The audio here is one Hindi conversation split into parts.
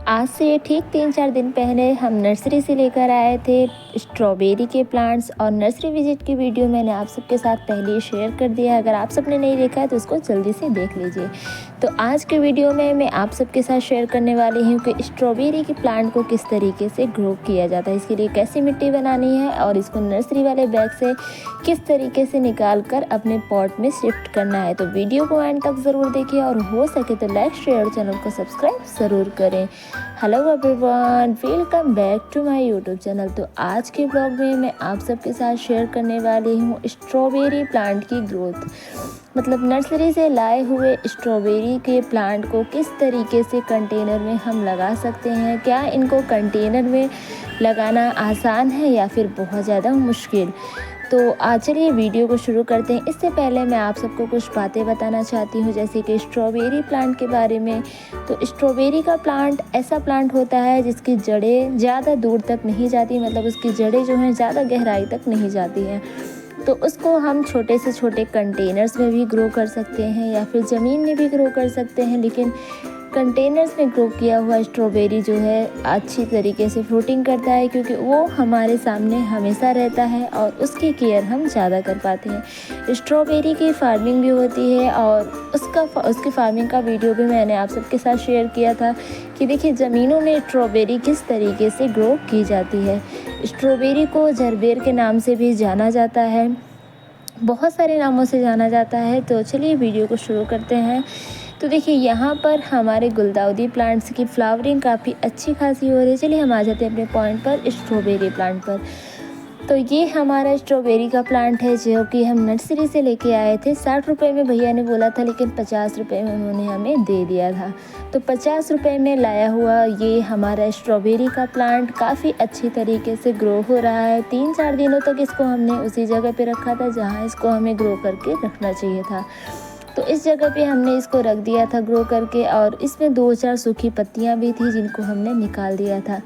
आज से ठीक 3-4 दिन पहले हम नर्सरी से लेकर आए थे स्ट्रॉबेरी के प्लांट्स और नर्सरी विजिट की वीडियो मैंने आप सबके साथ पहले ही शेयर कर दिया है। अगर आप सबने नहीं देखा है तो उसको जल्दी से देख लीजिए। तो आज के वीडियो में मैं आप सबके साथ शेयर करने वाली हूँ कि स्ट्रॉबेरी के प्लांट को किस तरीके से ग्रो किया जाता है, इसके लिए कैसी मिट्टी बनानी है और इसको नर्सरी वाले बैग से किस तरीके से निकाल कर अपने पॉट में शिफ्ट करना है। तो वीडियो को एंड तक ज़रूर देखिए और हो सके तो लाइक शेयर चैनल को सब्सक्राइब ज़रूर करें। Hello everyone, welcome back to my YouTube channel. तो आज के ब्लॉग में मैं आप सबके साथ शेयर करने वाली हूँ स्ट्रॉबेरी प्लांट की ग्रोथ, मतलब नर्सरी से लाए हुए स्ट्रॉबेरी के प्लांट को किस तरीके से कंटेनर में हम लगा सकते हैं। क्या इनको कंटेनर में लगाना आसान है या फिर बहुत ज़्यादा मुश्किल। तो चलिए वीडियो को शुरू करते हैं। इससे पहले मैं आप सबको कुछ बातें बताना चाहती हूँ, जैसे कि स्ट्रॉबेरी प्लांट के बारे में। तो स्ट्रॉबेरी का प्लांट ऐसा प्लांट होता है जिसकी जड़ें ज़्यादा दूर तक नहीं जाती, मतलब उसकी जड़ें जो हैं ज़्यादा गहराई तक नहीं जाती हैं। तो उसको हम छोटे से छोटे कंटेनर्स में भी ग्रो कर सकते हैं या फिर ज़मीन में भी ग्रो कर सकते हैं, लेकिन कंटेनर्स में ग्रो किया हुआ स्ट्रॉबेरी जो है अच्छी तरीके से फ्रूटिंग करता है, क्योंकि वो हमारे सामने हमेशा रहता है और उसकी केयर हम ज़्यादा कर पाते हैं। स्ट्रॉबेरी की फार्मिंग भी होती है और उसकी फार्मिंग का वीडियो भी मैंने आप सबके साथ शेयर किया था कि देखिए ज़मीनों में स्ट्रॉबेरी किस तरीके से ग्रो की जाती है। स्ट्रॉबेरी को जरबेर के नाम से भी जाना जाता है, बहुत सारे नामों से जाना जाता है। तो चलिए वीडियो को शुरू करते हैं। तो देखिए यहाँ पर हमारे गुलदाउदी प्लांट्स की फ्लावरिंग काफ़ी अच्छी खासी हो रही है। चलिए हम आ जाते हैं अपने पॉइंट पर, स्ट्रॉबेरी प्लांट पर। तो ये हमारा स्ट्रॉबेरी का प्लांट है जो कि हम नर्सरी से लेके आए थे। 60 रुपये में भैया ने बोला था, लेकिन 50 रुपये में उन्होंने हमें दे दिया था। तो 50 रुपये में लाया हुआ ये हमारा स्ट्रॉबेरी का प्लांट काफ़ी अच्छी तरीके से ग्रो हो रहा है। 3-4 दिनों तक इसको हमने उसी जगह पे रखा था जहाँ इसको हमें ग्रो करके रखना चाहिए था। तो इस जगह पे हमने इसको रख दिया था ग्रो करके, और इसमें 2-4 सूखी पत्तियां भी थी जिनको हमने निकाल दिया था।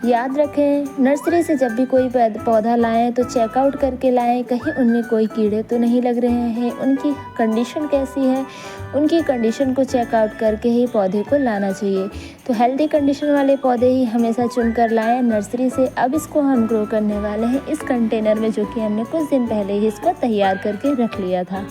याद रखें, नर्सरी से जब भी कोई पौधा लाएं तो चेकआउट करके लाएं, कहीं उनमें कोई कीड़े तो नहीं लग रहे हैं, उनकी कंडीशन कैसी है, उनकी कंडीशन को चेकआउट करके ही पौधे को लाना चाहिए। तो हेल्दी कंडीशन वाले पौधे ही हमेशा चुनकर लाएं नर्सरी से। अब इसको हम ग्रो करने वाले हैं इस कंटेनर में, जो कि हमने कुछ दिन पहले ही इसको तैयार करके रख लिया था।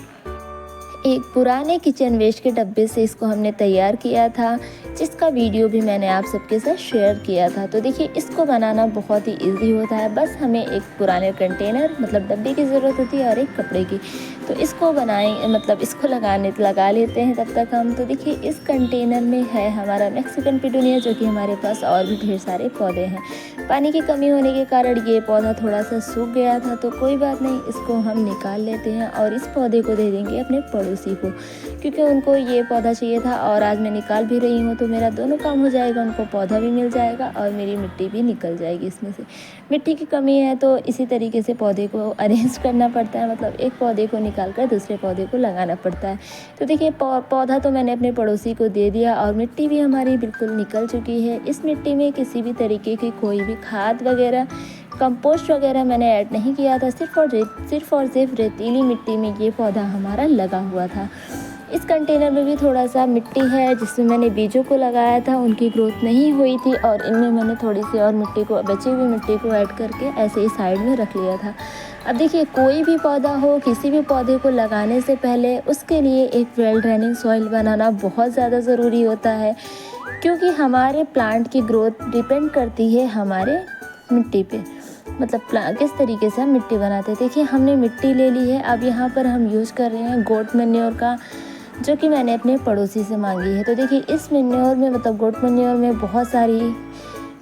एक पुराने किचन वेस्ट के डब्बे से इसको हमने तैयार किया था, जिसका वीडियो भी मैंने आप सबके साथ शेयर किया था। तो देखिए इसको बनाना बहुत ही इजी होता है, बस हमें एक पुराने कंटेनर मतलब डब्बे की ज़रूरत होती है और एक कपड़े की। तो इसको मतलब इसको लगा लेते हैं तब तक हम। तो देखिए इस कंटेनर में है हमारा मैक्सिकन पिटूनिया, जो कि हमारे पास और भी ढेर सारे पौधे हैं। पानी की कमी होने के कारण ये पौधा थोड़ा सा सूख गया था, तो कोई बात नहीं, इसको हम निकाल लेते हैं और इस पौधे को दे देंगे अपने पड़ोसी को, क्योंकि उनको ये पौधा चाहिए था और आज मैं निकाल भी रही हूँ। तो मेरा दोनों काम हो जाएगा, उनको पौधा भी मिल जाएगा और मेरी मिट्टी भी निकल जाएगी। इसमें से मिट्टी की कमी है तो इसी तरीके से पौधे को अरेंज करना पड़ता है, मतलब एक पौधे को निकाल कर दूसरे पौधे को लगाना पड़ता है। तो देखिए पौधा तो मैंने अपने पड़ोसी को दे दिया और मिट्टी भी हमारी बिल्कुल निकल चुकी है। इस मिट्टी में किसी भी तरीके की कोई भी खाद वगैरह, कंपोस्ट वगैरह मैंने ऐड नहीं किया था, सिर्फ और सिर्फ रेतीली मिट्टी में ये पौधा हमारा लगा हुआ था। इस कंटेनर में भी थोड़ा सा मिट्टी है जिसमें मैंने बीजों को लगाया था, उनकी ग्रोथ नहीं हुई थी और इनमें मैंने थोड़ी सी और मिट्टी को, बची हुई मिट्टी को ऐड करके ऐसे ही साइड में रख लिया था। अब देखिए कोई भी पौधा हो, किसी भी पौधे को लगाने से पहले उसके लिए एक वेल ड्रेनिंग सॉइल बनाना बहुत ज़्यादा ज़रूरी होता है, क्योंकि हमारे प्लांट की ग्रोथ डिपेंड करती है हमारे मिट्टी पे, मतलब किस तरीके से हम मिट्टी बनाते हैं। देखिए हमने मिट्टी ले ली है, अब यहाँ पर हम यूज़ कर रहे हैं गोट मैन्योर का, जो कि मैंने अपने पड़ोसी से मांगी है। तो देखिए इस मैन्योर में, मतलब गोट मैन्योर में बहुत सारी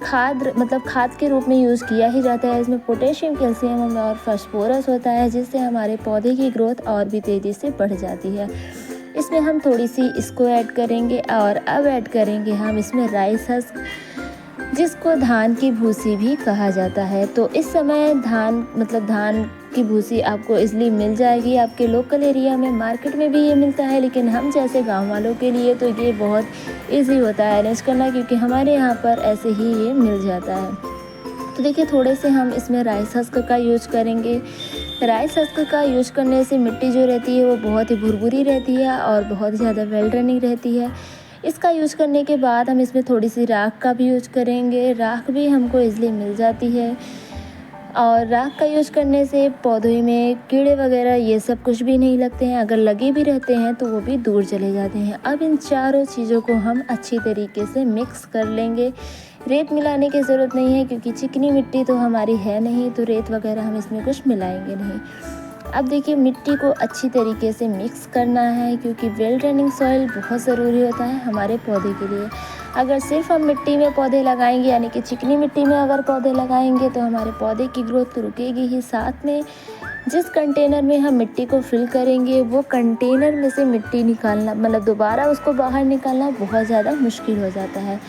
खाद के रूप में यूज़ किया ही जाता है। इसमें पोटेशियम, कैल्शियम और फास्फोरस होता है, जिससे हमारे पौधे की ग्रोथ और भी तेज़ी से बढ़ जाती है। इसमें हम थोड़ी सी इसको ऐड करेंगे और अब ऐड करेंगे हम इसमें राइस हस्क, जिसको धान की भूसी भी कहा जाता है। तो इस समय धान की भूसी आपको इजली मिल जाएगी आपके लोकल एरिया में, मार्केट में भी ये मिलता है, लेकिन हम जैसे गांव वालों के लिए तो ये बहुत इजी होता है अरेंज करना, क्योंकि हमारे यहाँ पर ऐसे ही ये मिल जाता है। तो देखिए थोड़े से हम इसमें राइस हस्क का यूज करेंगे। राइस हस्क का यूज करने से मिट्टी जो रहती है वो बहुत ही भुरभुरी रहती है और बहुत ज़्यादा वेल रनिंग रहती है। इसका यूज़ करने के बाद हम इसमें थोड़ी सी राख का भी यूज़ करेंगे। राख भी हमको ईज़िली मिल जाती है और राख का यूज़ करने से पौधे में कीड़े वगैरह ये सब कुछ भी नहीं लगते हैं। अगर लगे भी रहते हैं तो वो भी दूर चले जाते हैं। अब इन चारों चीज़ों को हम अच्छी तरीके से मिक्स कर लेंगे। रेत मिलाने की ज़रूरत नहीं है क्योंकि चिकनी मिट्टी तो हमारी है नहीं, तो रेत वगैरह हम इसमें कुछ मिलाएंगे नहीं। अब देखिए मिट्टी को अच्छी तरीके से मिक्स करना है क्योंकि वेल ड्रेनिंग सॉइल बहुत ज़रूरी होता है हमारे पौधे के लिए। अगर सिर्फ हम मिट्टी में पौधे लगाएंगे यानी कि चिकनी मिट्टी में अगर पौधे लगाएंगे तो हमारे पौधे की ग्रोथ तो रुकेगी ही, साथ में जिस कंटेनर में हम मिट्टी को फिल करेंगे वो कंटेनर में से मिट्टी निकालना, मतलब दोबारा उसको बाहर निकालना बहुत ज़्यादा मुश्किल हो जाता है।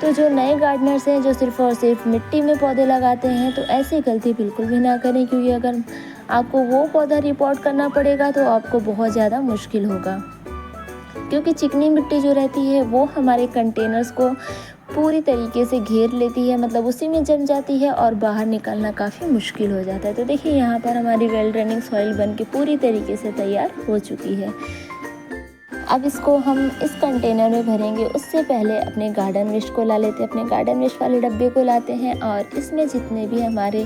तो जो नए गार्डनर्स हैं जो सिर्फ़ और सिर्फ मिट्टी में पौधे लगाते हैं तो ऐसी गलती बिल्कुल भी ना करें, क्योंकि अगर आपको वो पौधा रिपोर्ट करना पड़ेगा तो आपको बहुत ज़्यादा मुश्किल होगा। क्योंकि चिकनी मिट्टी जो रहती है वो हमारे कंटेनर्स को पूरी तरीके से घेर लेती है, मतलब उसी में जम जाती है और बाहर निकालना काफ़ी मुश्किल हो जाता है। तो देखिए यहाँ पर हमारी वेल ड्रेनिंग सॉइल बन के पूरी तरीके से तैयार हो चुकी है। अब इसको हम इस कंटेनर में भरेंगे। उससे पहले अपने गार्डन वेस्ट को ला लेते हैं, अपने गार्डन वेस्ट वाले डब्बे को लाते हैं और इसमें जितने भी हमारे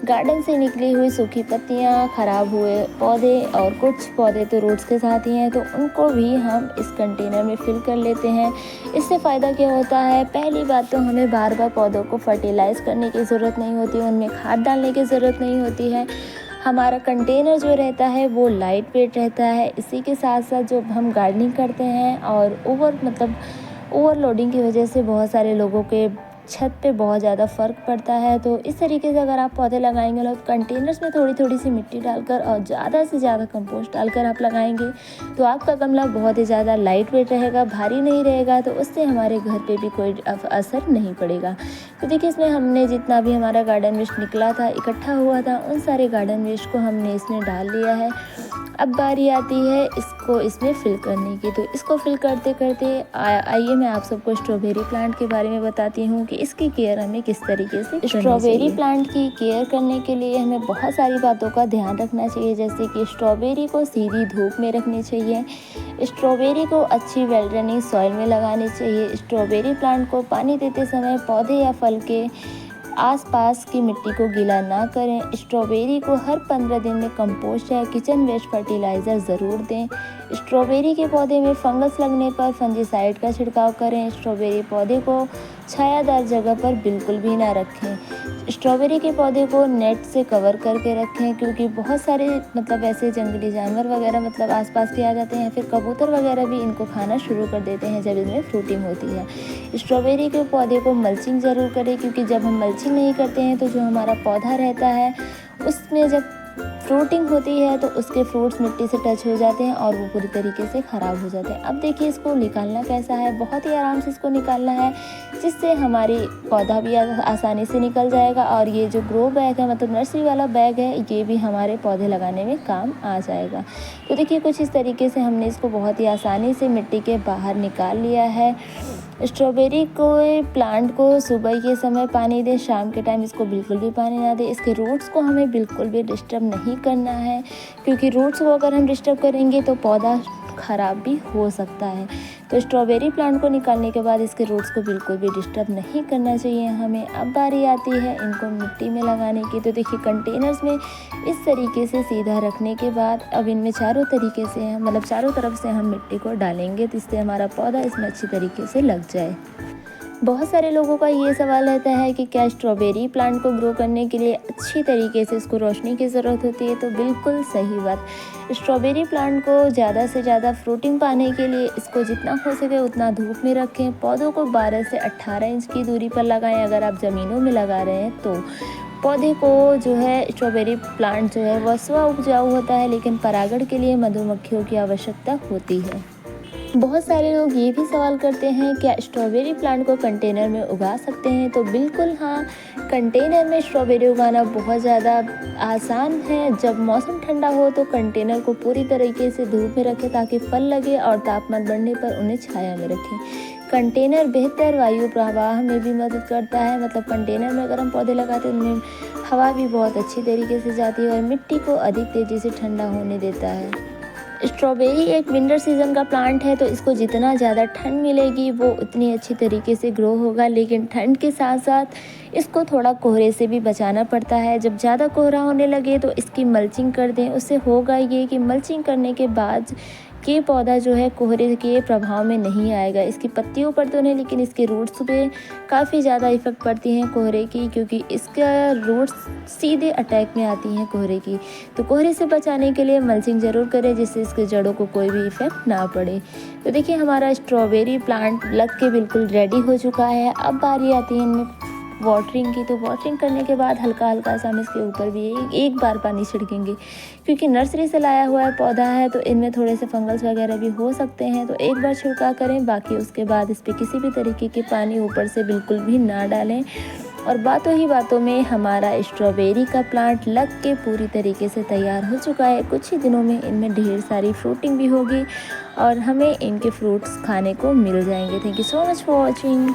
गार्डन से निकली हुई सूखी पत्तियाँ, ख़राब हुए पौधे और कुछ पौधे तो रूट्स के साथ ही हैं, तो उनको भी हम इस कंटेनर में फिल कर लेते हैं। इससे फ़ायदा क्या होता है, पहली बात तो हमें बार बार पौधों को फर्टिलाइज़ करने की ज़रूरत नहीं होती, उनमें खाद डालने की ज़रूरत नहीं होती है। हमारा कंटेनर जो रहता है वो लाइट वेट रहता है। इसी के साथ साथ जो हम गार्डनिंग करते हैं और ओवरलोडिंग की वजह से बहुत सारे लोगों के छत पे बहुत ज़्यादा फ़र्क पड़ता है। तो इस तरीके से अगर आप पौधे लगाएंगे ना, तो कंटेनर्स में थोड़ी थोड़ी सी मिट्टी डालकर और ज़्यादा से ज़्यादा कंपोस्ट डालकर आप लगाएंगे तो आपका गमला बहुत ही ज़्यादा लाइट वेट रहेगा, भारी नहीं रहेगा, तो उससे हमारे घर पे भी कोई असर नहीं पड़ेगा। तो देखिए इसमें हमने जितना भी हमारा गार्डन वेस्ट निकला था, इकट्ठा हुआ था, उन सारे गार्डन वेस्ट को हमने इसमें डाल लिया है। अब बारी आती है इसको इसमें फिल करने की। तो इसको फिल करते करते आइए मैं आप सबको स्ट्रॉबेरी प्लांट के बारे में बताती हूँ कि इसकी केयर हमें किस तरीके से करनी चाहिए। स्ट्रॉबेरी प्लांट की केयर करने के लिए हमें बहुत सारी बातों का ध्यान रखना चाहिए, जैसे कि स्ट्रॉबेरी को सीधी धूप में रखनी चाहिए, स्ट्रॉबेरी को अच्छी वेल ड्रेनिंग सॉइल में लगानी चाहिए, स्ट्रॉबेरी प्लांट को पानी देते समय पौधे या फल के आसपास की मिट्टी को गीला ना करें, स्ट्रॉबेरी को हर 15 दिन में कंपोस्ट या किचन वेस्ट फर्टिलाइज़र ज़रूर दें, स्ट्रॉबेरी के पौधे में फंगस लगने पर फंजीसाइड का छिड़काव करें, स्ट्रॉबेरी पौधे को छायादार जगह पर बिल्कुल भी ना रखें, स्ट्रॉबेरी के पौधे को नेट से कवर करके रखें, क्योंकि बहुत सारे ऐसे जंगली जानवर वगैरह आसपास के आ जाते हैं, फिर कबूतर वगैरह भी इनको खाना शुरू कर देते हैं जब इसमें फ्रूटिंग होती है। स्ट्रॉबेरी के पौधे को मल्चिंग ज़रूर करें, क्योंकि जब हम मल्चिंग नहीं करते हैं तो जो हमारा पौधा रहता है उसमें जब फ्रूटिंग होती है तो उसके फ्रूट्स मिट्टी से टच हो जाते हैं और वो पूरी तरीके से ख़राब हो जाते हैं। अब देखिए इसको निकालना कैसा है, बहुत ही आराम से इसको निकालना है, जिससे हमारी पौधा भी आसानी से निकल जाएगा और ये जो ग्रो बैग है, नर्सरी वाला बैग है, ये भी हमारे पौधे लगाने में काम आ जाएगा। तो देखिए कुछ इस तरीके से हमने इसको बहुत ही आसानी से मिट्टी के बाहर निकाल लिया है। स्ट्रॉबेरी को प्लांट को सुबह के समय पानी दें, शाम के टाइम इसको बिल्कुल भी पानी ना दें। इसके रूट्स को हमें बिल्कुल भी डिस्टर्ब नहीं करना है, क्योंकि रूट्स को अगर हम डिस्टर्ब करेंगे तो पौधा ख़राब भी हो सकता है। तो स्ट्रॉबेरी प्लांट को निकालने के बाद इसके रूट्स को बिल्कुल भी डिस्टर्ब नहीं करना चाहिए हमें। अब बारी आती है इनको मिट्टी में लगाने की। तो देखिए कंटेनर्स में इस तरीके से सीधा रखने के बाद अब इनमें चारों तरफ से हम मिट्टी को डालेंगे, तो इससे हमारा पौधा इसमें अच्छी तरीके से लग जाए। बहुत सारे लोगों का ये सवाल रहता है कि क्या स्ट्रॉबेरी प्लांट को ग्रो करने के लिए अच्छी तरीके से इसको रोशनी की ज़रूरत होती है। तो बिल्कुल सही बात, स्ट्रॉबेरी प्लांट को ज़्यादा से ज़्यादा फ्रूटिंग पाने के लिए इसको जितना हो सके उतना धूप में रखें। पौधों को 12 से 18 इंच की दूरी पर लगाएं। अगर आप ज़मीनों में लगा रहे हैं तो पौधे को जो है स्ट्रॉबेरी प्लांट जो है वह स्व उपजाऊ होता है, लेकिन परागण के लिए मधुमक्खियों की आवश्यकता होती है। बहुत सारे लोग ये भी सवाल करते हैं क्या स्ट्रॉबेरी प्लांट को कंटेनर में उगा सकते हैं। तो बिल्कुल हाँ, कंटेनर में स्ट्रॉबेरी उगाना बहुत ज़्यादा आसान है। जब मौसम ठंडा हो तो कंटेनर को पूरी तरीके से धूप में रखें ताकि फल लगे, और तापमान बढ़ने पर उन्हें छाया में रखें। कंटेनर बेहतर वायु प्रवाह में भी मदद करता है, कंटेनर में अगर हम पौधे लगाते हैं उनमें हवा भी बहुत अच्छी तरीके से जाती है और मिट्टी को अधिक तेज़ी से ठंडा होने देता है। स्ट्रॉबेरी एक विंटर सीज़न का प्लांट है, तो इसको जितना ज़्यादा ठंड मिलेगी वो उतनी अच्छी तरीके से ग्रो होगा। लेकिन ठंड के साथ साथ इसको थोड़ा कोहरे से भी बचाना पड़ता है। जब ज़्यादा कोहरा होने लगे तो इसकी मल्चिंग कर दें। उससे होगा ये कि मल्चिंग करने के बाद ये पौधा जो है कोहरे के प्रभाव में नहीं आएगा। इसकी पत्तियों पर तो नहीं, लेकिन इसके रूट्स पे काफ़ी ज़्यादा इफ़ेक्ट पड़ती हैं कोहरे की, क्योंकि इसका रूट्स सीधे अटैक में आती हैं कोहरे की। तो कोहरे से बचाने के लिए मल्चिंग ज़रूर करें, जिससे इसके जड़ों को कोई भी इफ़ेक्ट ना पड़े। तो देखिए हमारा स्ट्रॉबेरी प्लांट लग के बिल्कुल रेडी हो चुका है। अब बारी आती है इनमें वाटरिंग की। तो वाटरिंग करने के बाद हल्का हल्का सा हम इसके ऊपर भी एक बार पानी छिड़केंगे, क्योंकि नर्सरी से लाया हुआ पौधा है तो इनमें थोड़े से फंगस वगैरह भी हो सकते हैं। तो एक बार छिड़का करें, बाकी उसके बाद इस पर किसी भी तरीके के पानी ऊपर से बिल्कुल भी ना डालें। और बातों ही बातों में हमारा स्ट्रॉबेरी का प्लांट लग के पूरी तरीके से तैयार हो चुका है। कुछ ही दिनों में इनमें ढेर सारी फ्रूटिंग भी होगी और हमें इनके फ्रूट्स खाने को मिल जाएंगे। Thank you so much for watching.